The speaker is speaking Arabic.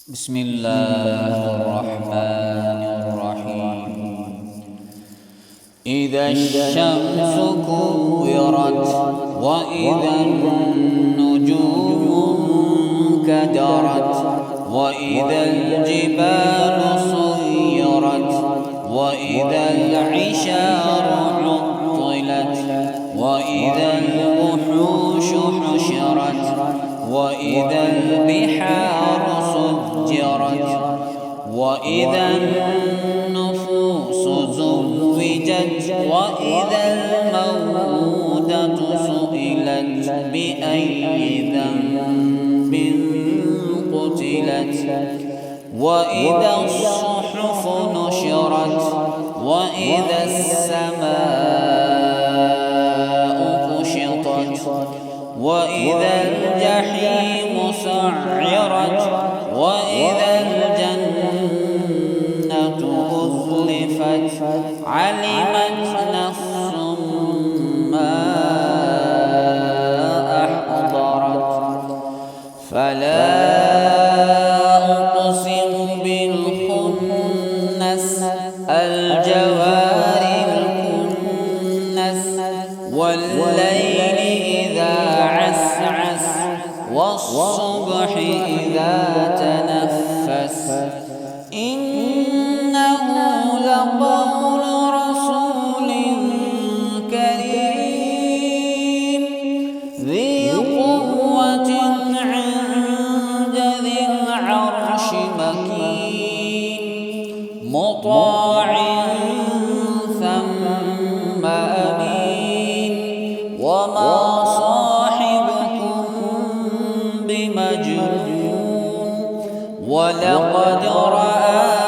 بسم الله الرحمن الرحيم. إذا الشمس كورت وإذا النجوم انكدرت وإذا الجبال صيرت وإذا العشار عطلت وإذا الوحوش حشرت وإذا البحار سجرت وإذا النفوس زوجت وإذا الموءودة سئلت بأي ذنب قتلت وإذا الصحف نشرت وإذا السماء كشطت وإذا الجحيم سعرت وإذا الجنة أزلفت علمت نفس ما أحضرت فلا أقسم بالخنس الجوار الكنس والليل إذا عسعس والصبح إذا تنفس إنه لقول رسول كريم ذي قوة عند ذي العرش مكين مطاع ثم أمين وما صاحبكم بمجنون ولقد رآه